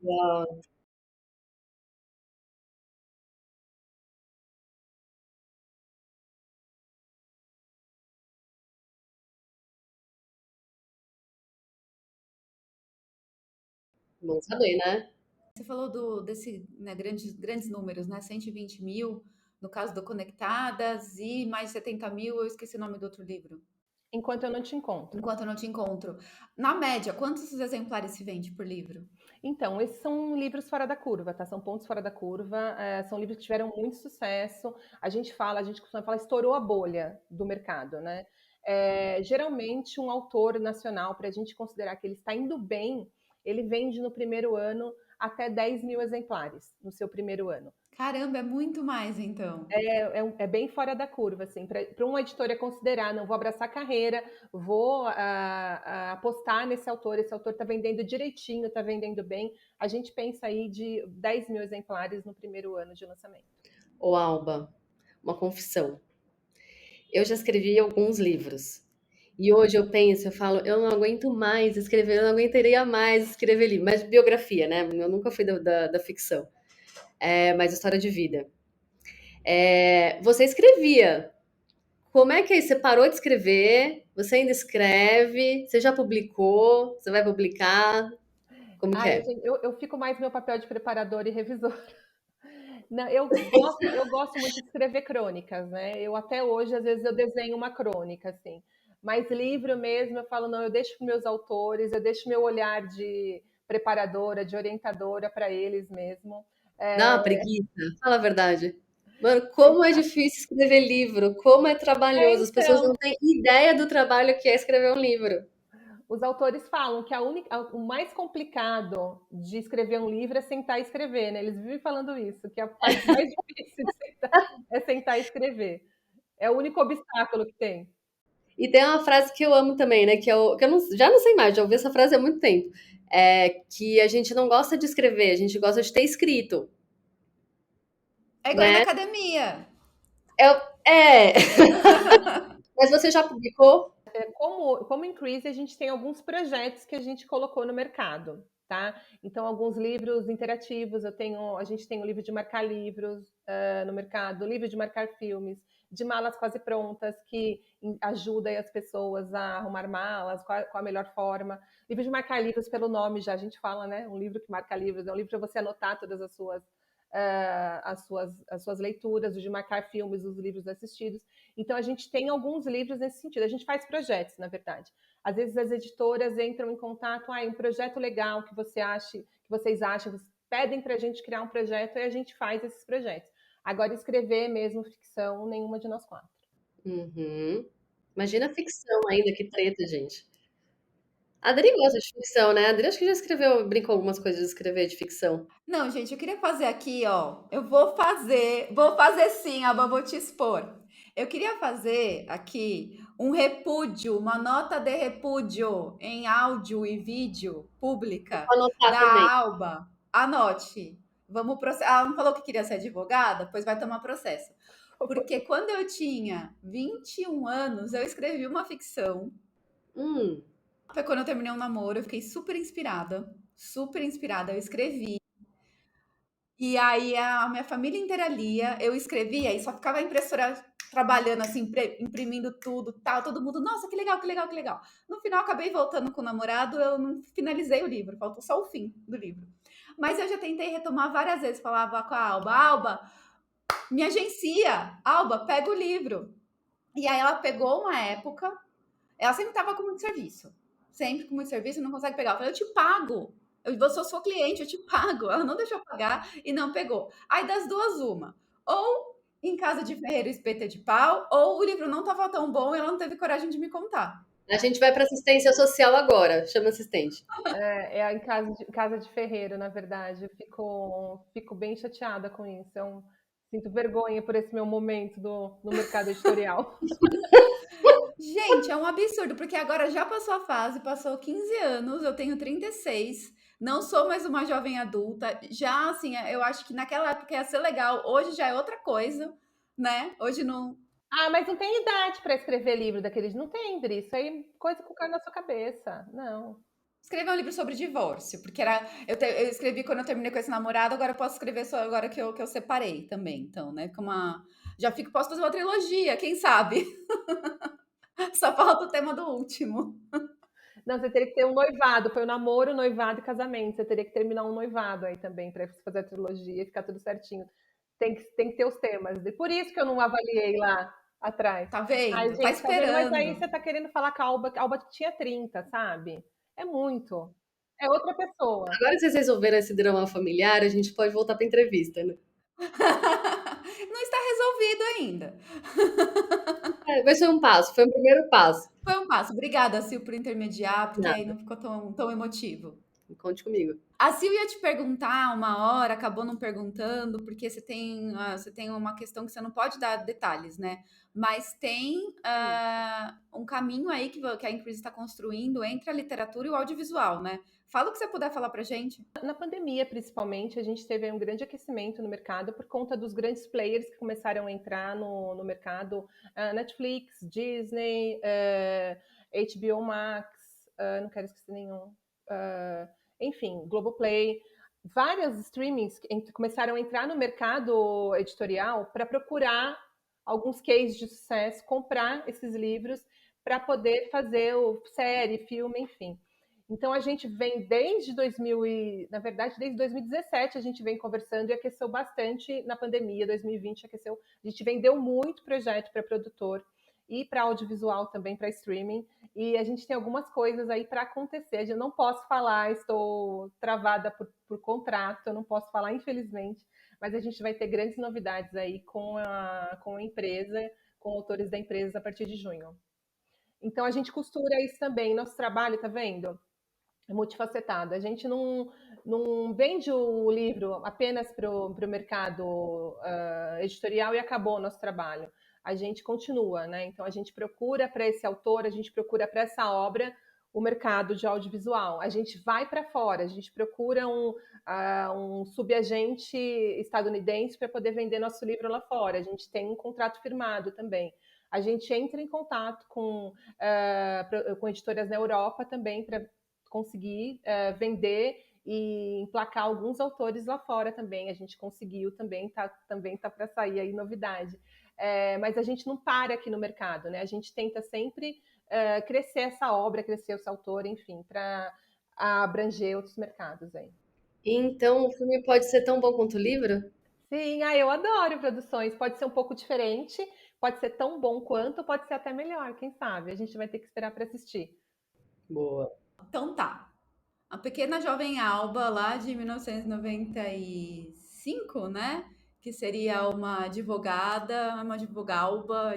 Uau, bom saber, né?
Você falou desse, né, grandes números, né? 120 mil, no caso do Conectadas, e mais 70 mil, eu esqueci o nome do outro livro.
Enquanto eu não te encontro.
Enquanto eu não te encontro. Na média, quantos exemplares se vende por livro?
Então, esses são livros fora da curva, tá? São pontos fora da curva, são livros que tiveram muito sucesso. A gente costuma falar, estourou a bolha do mercado, né? Geralmente, um autor nacional, para a gente considerar que ele está indo bem, ele vende no primeiro ano até 10 mil exemplares no seu primeiro ano.
Caramba, é muito mais então.
É bem fora da curva, assim, para uma editora considerar, não vou abraçar a carreira, vou apostar nesse autor, esse autor está vendendo direitinho, está vendendo bem, a gente pensa aí de 10 mil exemplares no primeiro ano de lançamento.
Ô, Alba, uma confissão. Eu já escrevi alguns livros. E hoje eu penso, eu falo, eu não aguento mais escrever, eu não aguentaria mais escrever livro. Mas biografia, né? Eu nunca fui da ficção. Mas história de vida. Você escrevia. Como é que é isso? Você parou de escrever? Você ainda escreve? Você já publicou? Você vai publicar? Como que
Ah,
é?
eu fico mais no meu papel de preparador e revisor. Não, eu gosto muito de escrever crônicas, né? Eu até hoje, às vezes, eu desenho uma crônica, assim. Mas livro mesmo, eu falo, não, eu deixo para meus autores, eu deixo meu olhar de preparadora, de orientadora para eles mesmo.
Dá uma preguiça? Fala a verdade. Mano, como é difícil escrever livro, como é trabalhoso. As pessoas não
Então,
têm ideia do trabalho que é escrever um livro.
os autores falam que o mais complicado de escrever um livro é sentar e escrever, né? Eles vivem falando isso, que a parte mais difícil de é sentar e escrever. É o único obstáculo que tem.
E tem uma frase que eu amo também, né? Que eu já não sei mais, já ouvi essa frase há muito tempo. que a gente não gosta de escrever, a gente gosta de ter escrito,
É igual ir na
né?
academia.
É. Mas você já publicou?
Como Increase, a gente tem alguns projetos que a gente colocou no mercado, tá? Então, alguns livros interativos, a gente tem o livro de marcar livros no mercado, o livro de marcar filmes, de malas quase prontas, que ajuda aí as pessoas a arrumar malas, qual a melhor forma. Livro de marcar livros, pelo nome já a gente fala, né? Um livro que marca livros, é um livro para você anotar todas as suas leituras, o de marcar filmes, os livros assistidos. Então, a gente tem alguns livros nesse sentido. A gente faz projetos, na verdade. Às vezes, as editoras entram em contato, um projeto legal que vocês acham, pedem para a gente criar um projeto e a gente faz esses projetos. Agora, escrever mesmo ficção, nenhuma de nós quatro.
Uhum. Imagina a ficção ainda, que treta, gente. A Adri gosta de ficção, né? A Adri acho que já escreveu, brincou algumas coisas de escrever de ficção.
Não, gente, eu queria fazer aqui, ó. Eu vou fazer sim, Alba, vou te expor. Eu queria fazer aqui um repúdio, uma nota de repúdio em áudio e vídeo pública
Vou anotar
da
também.
Alba. Anote. Vamos processar. Ela não falou que queria ser advogada? Pois vai tomar processo. Porque quando eu tinha 21 anos, eu escrevi uma ficção.
Hum,
Foi quando eu terminei um namoro, eu fiquei super inspirada. Super inspirada. Eu escrevi. E aí a minha família inteira lia, eu escrevia e só ficava a impressora trabalhando assim, imprimindo tudo, tal, todo mundo, nossa, que legal, que legal, que legal. No final acabei voltando com o namorado, eu não finalizei o livro, faltou só o fim do livro. Mas eu já tentei retomar várias vezes, falava com a Alba, Alba, me agencia, Alba, pega o livro. E aí ela pegou uma época, ela sempre estava com muito serviço. Sempre com muito serviço, não consegue pegar. Eu falei, eu te pago. Eu sou sua cliente, eu te pago. Ela não deixou pagar e não pegou. Aí das duas, uma. Ou em casa de ferreiro espeta de pau, ou o livro não estava tão bom e ela não teve coragem de me contar.
a gente vai para assistência social agora. Chama assistente.
É em casa de ferreiro, na verdade. Eu fico bem chateada com isso. Sinto vergonha por esse meu momento no mercado editorial.
Gente, é um absurdo, porque agora já passou a fase, passou 15 anos, eu tenho 36, não sou mais uma jovem adulta. Já, assim, eu acho que naquela época ia ser legal, hoje já é outra coisa, né? Hoje não.
Ah, mas não tem idade para escrever livro daqueles. Não tem, Dri. Isso aí é coisa que cai na sua cabeça. Não.
Escrever um livro sobre divórcio, porque era. Eu escrevi quando eu terminei com esse namorado, agora eu posso escrever só agora que eu separei também. Então, né? Com uma. Já fico, posso fazer uma trilogia, quem sabe? Só falta o tema do último.
Não, você teria que ter um noivado. Foi o namoro, noivado e casamento. Você teria que terminar um noivado aí também para fazer a trilogia e ficar tudo certinho. Tem que ter os temas. E por isso que eu não avaliei lá atrás.
Tá
Ai,
vendo? Tá
gente, tá vendo? Mas aí
esperando.
você tá querendo falar com a Alba que tinha 30, sabe? É muito. É outra pessoa.
Agora que vocês resolveram esse drama familiar, a gente pode voltar para entrevista, né?
Não está resolvido ainda.
Vai ser um passo, foi um primeiro passo.
Foi um passo. Obrigada, Sil, por intermediar, porque aí
Nada,
não ficou tão emotivo.
conte comigo.
A Sil ia te perguntar uma hora, acabou não perguntando, porque você tem uma questão que você não pode dar detalhes, né? Mas tem um caminho aí que a Increase está construindo entre a literatura e o audiovisual, né? Fala o que você puder falar pra gente.
Na pandemia, principalmente, a gente teve um grande aquecimento no mercado por conta dos grandes players que começaram a entrar no mercado. Netflix, Disney, HBO Max, não quero esquecer nenhum. Enfim, Globoplay. Vários streamings começaram a entrar no mercado editorial para procurar alguns cases de sucesso, comprar esses livros para poder fazer série, filme, enfim. Então a gente vem desde 2000 na verdade desde 2017 a gente vem conversando e aqueceu bastante na pandemia, 2020 aqueceu, a gente vendeu muito projeto para produtor e para audiovisual também, para streaming, e a gente tem algumas coisas aí para acontecer. Eu não posso falar, estou travada por contrato, eu não posso falar infelizmente, mas a gente vai ter grandes novidades aí com a empresa, com autores da empresa a partir de junho. Então a gente costura isso também, nosso trabalho, tá vendo? É multifacetado. A gente não vende o livro apenas para o mercado editorial e acabou o nosso trabalho. A gente continua, né? Então a gente procura para esse autor, a gente procura para essa obra o mercado de audiovisual. A gente vai para fora, a gente procura um subagente estadunidense para poder vender nosso livro lá fora. A gente tem um contrato firmado também. A gente entra em contato com editoras na Europa também para conseguir vender e emplacar alguns autores lá fora também. A gente conseguiu também tá para sair aí novidade. Mas a gente não para aqui no mercado, né? A gente tenta sempre crescer essa obra, crescer esse autor, enfim, para abranger outros mercados aí.
Então, o filme pode ser tão bom quanto o livro?
Sim, eu adoro produções. Pode ser um pouco diferente, pode ser tão bom quanto, pode ser até melhor, quem sabe? A gente vai ter que esperar para assistir.
Boa.
Então tá. A Pequena Jovem Alba, lá de 1995, né? Que seria uma advogalba,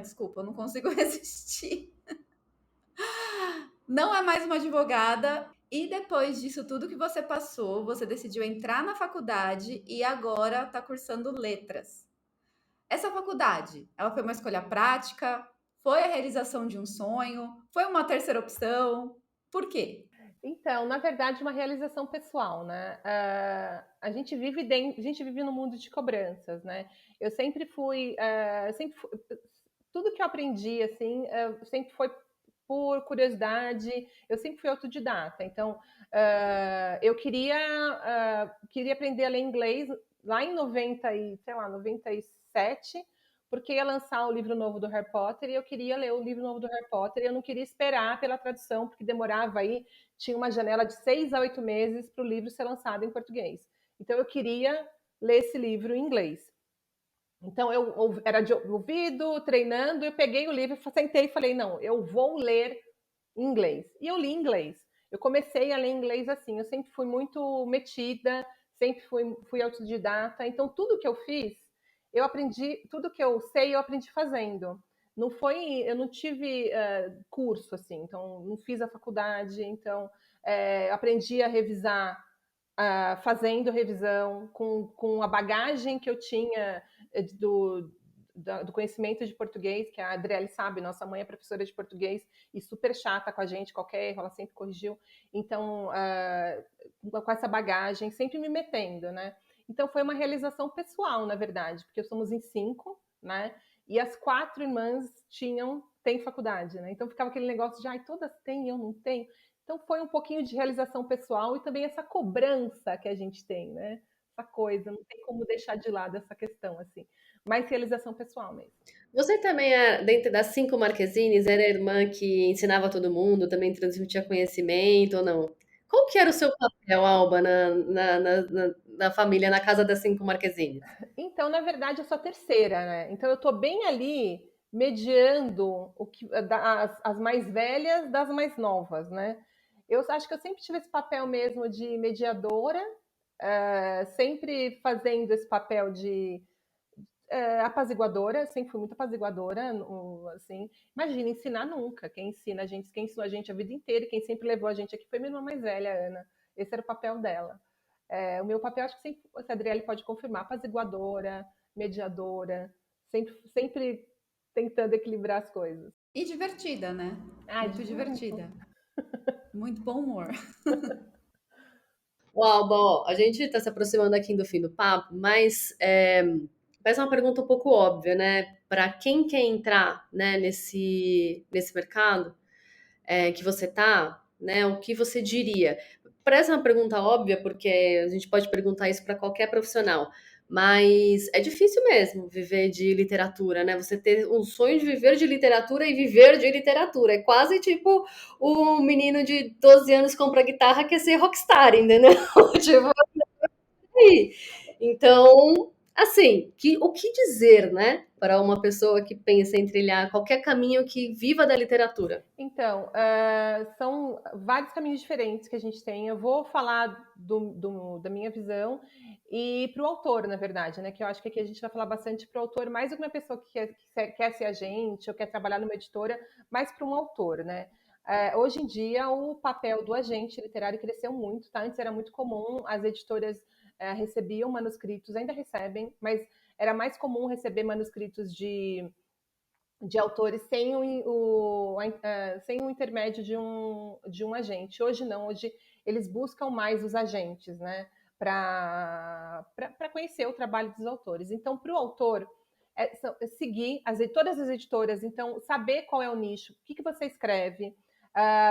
desculpa, eu não consigo resistir. Não é mais uma advogada. E depois disso tudo que você passou, você decidiu entrar na faculdade e agora está cursando letras. Essa faculdade, ela foi uma escolha prática? Foi a realização de um sonho? Foi uma terceira opção? Por quê?
Então, na verdade, uma realização pessoal, né? A gente vive num mundo de cobranças, né? Eu tudo que eu aprendi, assim, sempre foi por curiosidade, eu sempre fui autodidata. Então, queria aprender a ler inglês lá em 97, porque ia lançar o livro novo do Harry Potter e eu queria ler o livro novo do Harry Potter e eu não queria esperar pela tradução, porque demorava aí, tinha uma janela de 6 a 8 meses para o livro ser lançado em português. Então, eu queria ler esse livro em inglês. Então, eu era de ouvido, treinando, eu peguei o livro, sentei e falei, não, eu vou ler em inglês. E eu li em inglês. Eu comecei a ler inglês assim, eu sempre fui muito metida, sempre fui autodidata, então tudo que eu fiz, eu aprendi, tudo que eu sei, eu aprendi fazendo. Eu não tive curso assim, então não fiz a faculdade, então aprendi a revisar fazendo revisão, com a bagagem que eu tinha do conhecimento de português, que a Adriele sabe, nossa mãe é professora de português e super chata com a gente, qualquer erro, ela sempre corrigiu. Então, com essa bagagem, sempre me metendo, né? Então, foi uma realização pessoal, na verdade, porque somos em 5, né? E as 4 irmãs têm faculdade, né? Então, ficava aquele negócio de, ai, todas têm, eu não tenho. Então foi um pouquinho de realização pessoal e também essa cobrança que a gente tem, né? Essa coisa, não tem como deixar de lado essa questão, assim. Mais realização pessoal mesmo.
Você também, dentro das 5 Marquezines, era a irmã que ensinava todo mundo, também transmitia conhecimento ou não? Qual que era o seu papel, Alba, na família, na casa das 5 Marquezines?
Então, na verdade, eu sou a terceira, né? Então eu tô bem ali mediando as mais velhas das mais novas, né? Eu acho que eu sempre tive esse papel mesmo de mediadora, sempre fazendo esse papel de apaziguadora, sempre fui muito apaziguadora, assim. Imagina, ensinar nunca. Quem ensinou a gente a vida inteira, e quem sempre levou a gente aqui foi minha irmã mais velha, a Ana. Esse era o papel dela. O meu papel, acho que sempre, a Adriele pode confirmar, apaziguadora, mediadora, sempre tentando equilibrar as coisas.
E divertida, né? Muito
Muito.
divertida. Muito bom humor.
Ô, Alba, ó, a gente está se aproximando aqui do fim do papo, mas parece uma pergunta um pouco óbvia, né? Para quem quer entrar, né, nesse mercado que você tá, né? O que você diria? Parece uma pergunta óbvia, porque a gente pode perguntar isso para qualquer profissional, mas é difícil mesmo viver de literatura, né? Você ter um sonho de viver de literatura e viver de literatura. É quase tipo o menino de 12 anos compra guitarra quer ser rockstar, entendeu? Tipo, aí. Então, assim, o que dizer, né, para uma pessoa que pensa em trilhar qualquer caminho que viva da literatura?
Então, são vários caminhos diferentes que a gente tem. Eu vou falar da minha visão e para o autor, na verdade, né? Que eu acho que aqui a gente vai falar bastante para o autor, mais do que uma pessoa quer ser agente ou quer trabalhar numa editora, mais para um autor, né? Hoje em dia, o papel do agente literário cresceu muito, tá? Antes era muito comum, as editoras recebiam manuscritos, ainda recebem, mas era mais comum receber manuscritos de autores sem o intermédio de um agente. Hoje não, hoje eles buscam mais os agentes, né? Para conhecer o trabalho dos autores. Então, para o autor, seguir todas as editoras, então, saber qual é o nicho, o que você escreve.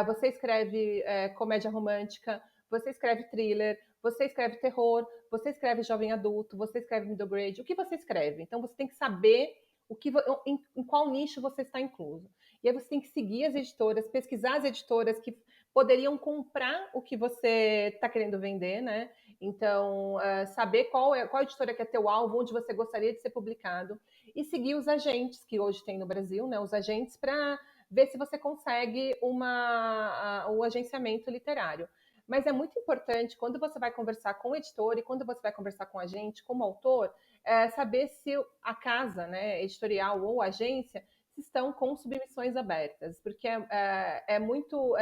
Você escreve comédia romântica, você escreve thriller, você escreve terror, você escreve jovem adulto, você escreve middle grade, o que você escreve? Então, você tem que saber em qual nicho você está incluso. E aí você tem que seguir as editoras, pesquisar as editoras que poderiam comprar o que você está querendo vender, né? Então, saber qual editora que é teu alvo, onde você gostaria de ser publicado, e seguir os agentes que hoje tem no Brasil, né? Os agentes para ver se você consegue o agenciamento literário. Mas é muito importante, quando você vai conversar com o editor e quando você vai conversar com a gente, como autor, saber se a casa, né, editorial ou agência, estão com submissões abertas, porque muito...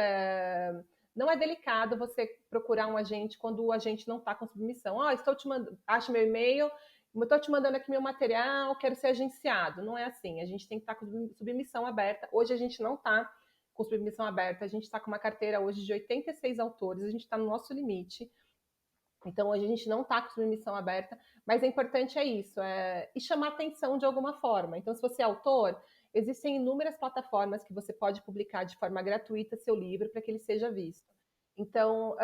não é delicado você procurar um agente quando o agente não está com submissão. Estou te mandando, acha meu e-mail, estou te mandando aqui meu material, quero ser agenciado. Não é assim, a gente tem que estar com submissão aberta. Hoje a gente não está com submissão aberta, a gente está com uma carteira hoje de 86 autores, a gente está no nosso limite. Então, hoje a gente não está com submissão aberta, mas é importante isso, e chamar atenção de alguma forma. Então, se você é autor, existem inúmeras plataformas que você pode publicar de forma gratuita seu livro para que ele seja visto. Então,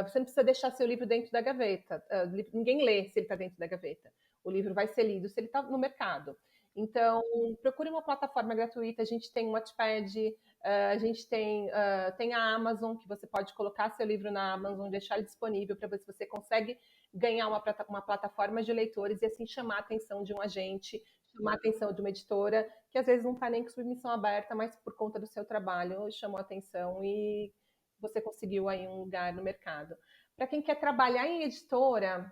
você não precisa deixar seu livro dentro da gaveta. Ninguém lê se ele está dentro da gaveta. O livro vai ser lido se ele está no mercado. Então, procure uma plataforma gratuita. A gente tem o Wattpad, a gente tem a Amazon, que você pode colocar seu livro na Amazon, deixar ele disponível para ver se você consegue ganhar uma plataforma de leitores e assim chamar a atenção de um agente, chamar a atenção de uma editora, que às vezes não está nem com submissão aberta, mas por conta do seu trabalho chamou a atenção e você conseguiu aí um lugar no mercado. Para quem quer trabalhar em editora,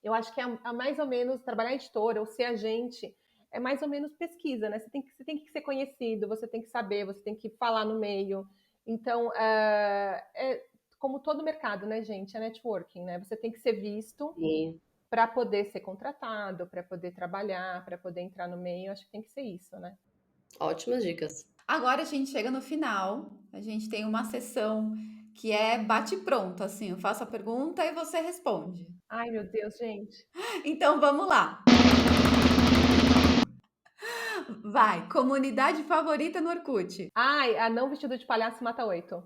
eu acho que é mais ou menos trabalhar em editora ou ser agente é mais ou menos pesquisa, né? Você tem que ser conhecido, você tem que saber, você tem que falar no meio. Então, como todo mercado, né, gente? É networking, né? Você tem que ser visto para poder ser contratado, para poder trabalhar, para poder entrar no meio. Acho que tem que ser isso, né?
Ótimas dicas.
Agora a gente chega no final, a gente tem uma sessão que é bate-pronto, assim, eu faço a pergunta e você responde.
Ai, meu Deus, gente.
Então vamos lá. Vai, comunidade favorita no Orkut.
Ai, a não vestido de palhaço mata 8.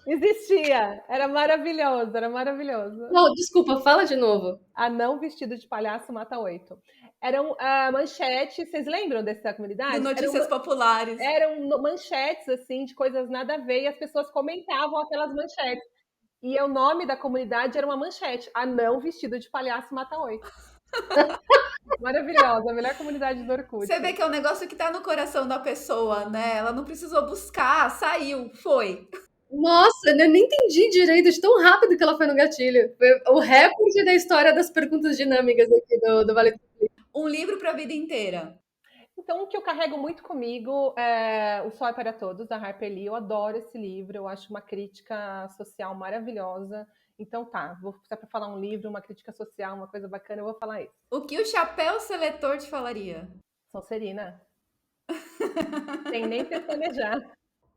Existia, era maravilhoso, era maravilhoso.
Não, desculpa, fala de novo.
Anão vestido de palhaço mata 8. Eram manchetes, vocês lembram dessa comunidade?
Do Notícias Populares.
Eram manchetes, assim, de coisas nada a ver, e as pessoas comentavam aquelas manchetes. E o nome da comunidade era uma manchete, Anão vestido de palhaço mata 8. Maravilhosa, a melhor comunidade do Orkut.
Você vê que é um negócio que tá no coração da pessoa, né? Ela não precisou buscar, saiu, foi.
Nossa, eu nem entendi direito de tão rápido que ela foi no gatilho. Foi o recorde da história das perguntas dinâmicas aqui do Vale.
Um livro para a vida inteira.
Então, o que eu carrego muito comigo é O Sol é para Todos, da Harper Lee. Eu adoro esse livro, eu acho uma crítica social maravilhosa. Então tá, vou precisar para falar um livro, uma crítica social, uma coisa bacana, eu vou falar isso.
O que o chapéu seletor te falaria?
Sonserina. Sem nem pestanejar.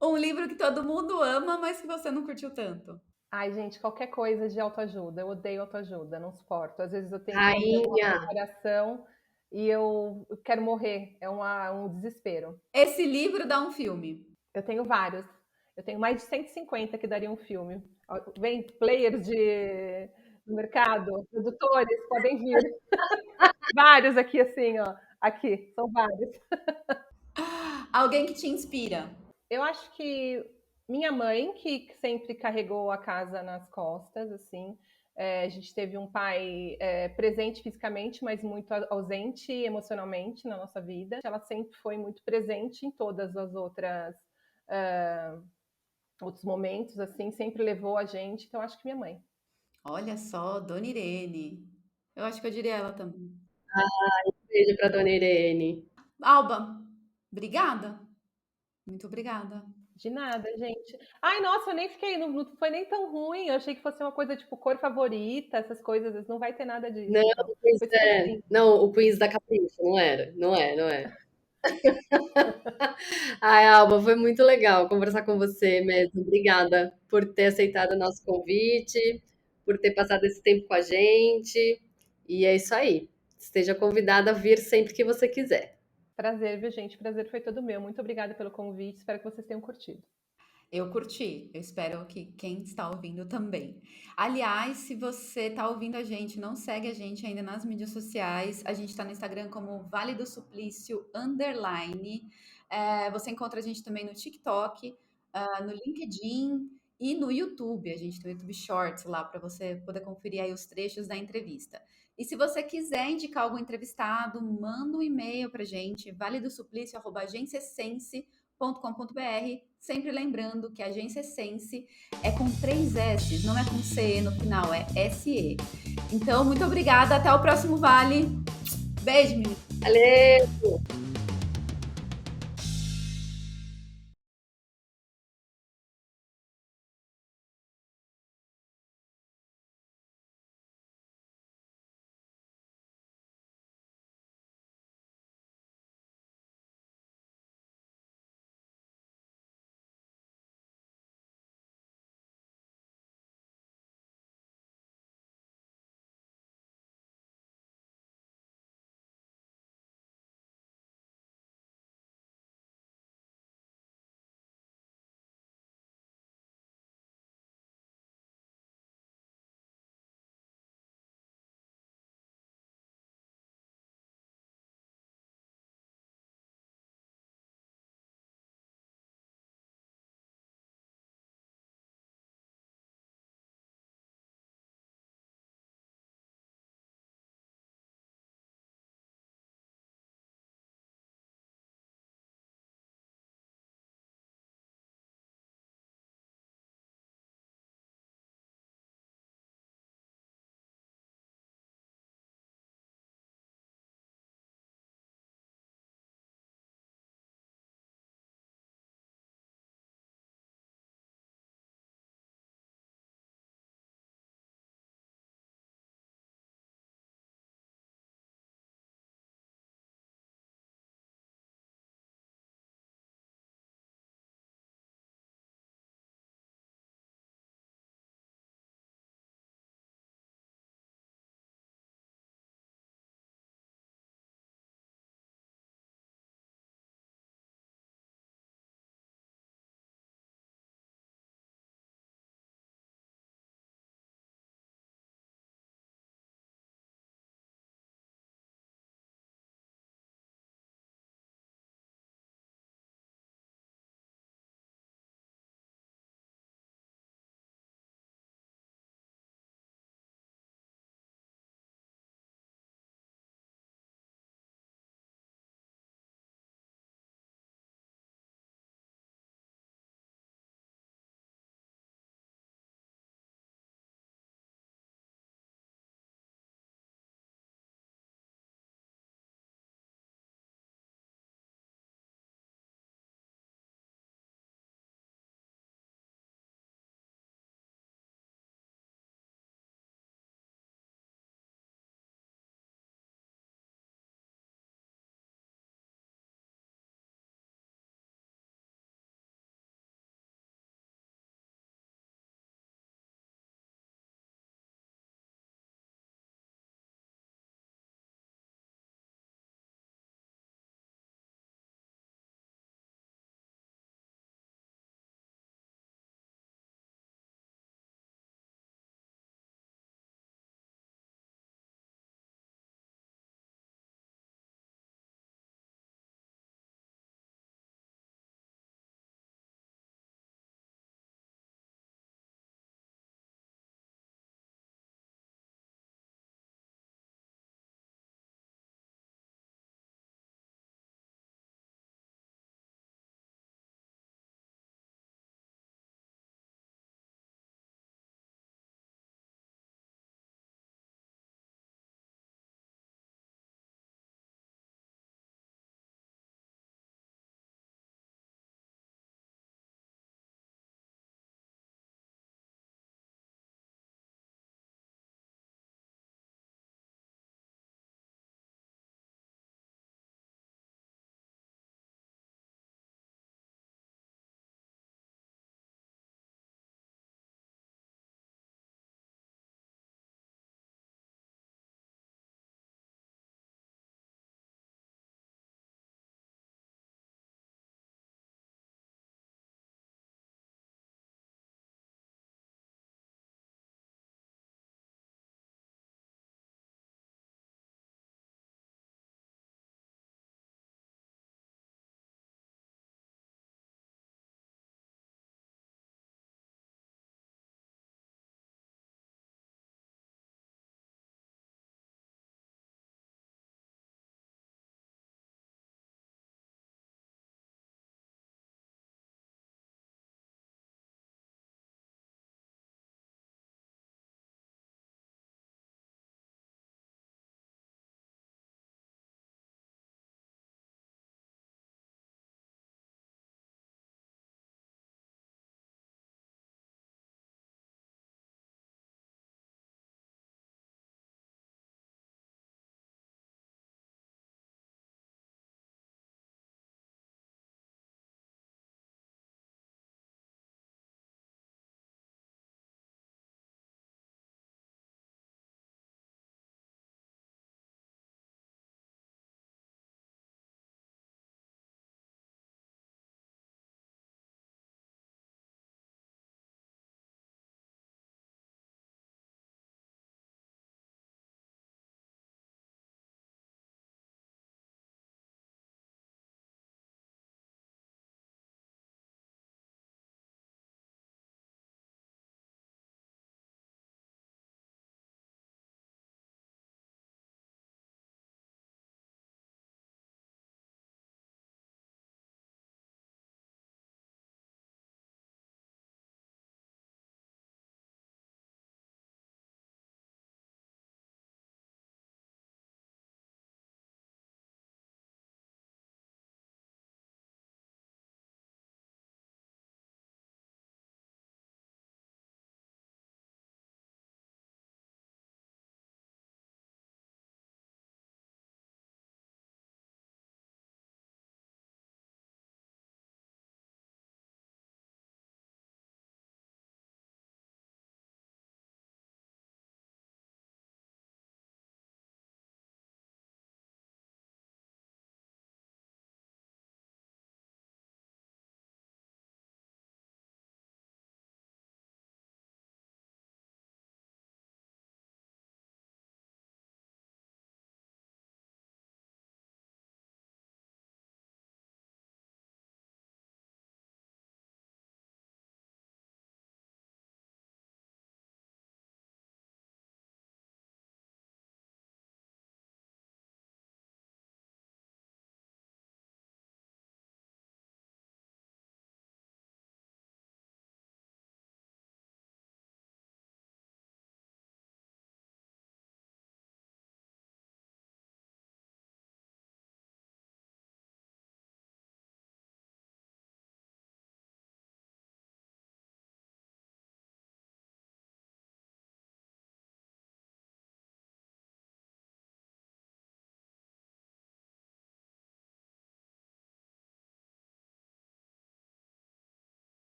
Um livro que todo mundo ama, mas que você não curtiu tanto.
Ai, gente, qualquer coisa de autoajuda. Eu odeio autoajuda, não suporto. Às vezes eu tenho
Rainha.
uma preparação e eu quero morrer. É um desespero.
Esse livro dá um filme.
Eu tenho vários. Eu tenho mais de 150 que daria um filme. Vem players do mercado, produtores, podem vir. Vários aqui, assim, ó. Aqui, são vários.
Alguém que te inspira.
Eu acho que minha mãe, que sempre carregou a casa nas costas, assim. A gente teve um pai presente fisicamente, mas muito ausente emocionalmente na nossa vida. Ela sempre foi muito presente em todas as outros momentos, assim, sempre levou a gente. Então, acho que minha mãe.
Olha só, Dona Irene. Eu acho que eu diria ela também.
Beijo pra Dona Irene.
Alba, obrigada. Muito obrigada.
De nada, gente. Ai, nossa, eu nem fiquei, não foi nem tão ruim. Eu achei que fosse uma coisa tipo cor favorita, essas coisas. Não vai ter nada disso,
Não,
não.
pois
Foi super
é.
simples.
Não, o quiz da Capricho, não era. Não é, não é. Ai, Alba, foi muito legal conversar com você mesmo. Obrigada por ter aceitado o nosso convite, por ter passado esse tempo com a gente. E é isso aí. Esteja convidada a vir sempre que você quiser.
Prazer, viu, gente? Prazer foi todo meu. Muito obrigada pelo convite. Espero que vocês tenham curtido.
Eu curti, eu espero que quem está ouvindo também. Aliás, se você está ouvindo a gente, não segue a gente ainda nas mídias sociais, a gente está no Instagram como Vale do Suplício _. Você encontra a gente também no TikTok, no LinkedIn e no YouTube. A gente tem o YouTube Shorts lá para você poder conferir aí os trechos da entrevista. E se você quiser indicar algum entrevistado, manda um e-mail para a gente, valedosuplicio@agenciasense.com.br, sempre lembrando que a Agência Sense é com 3 S, não é com CE no final, é SE. Então, muito obrigada, até o próximo Vale. Beijo, menina.
Valeu!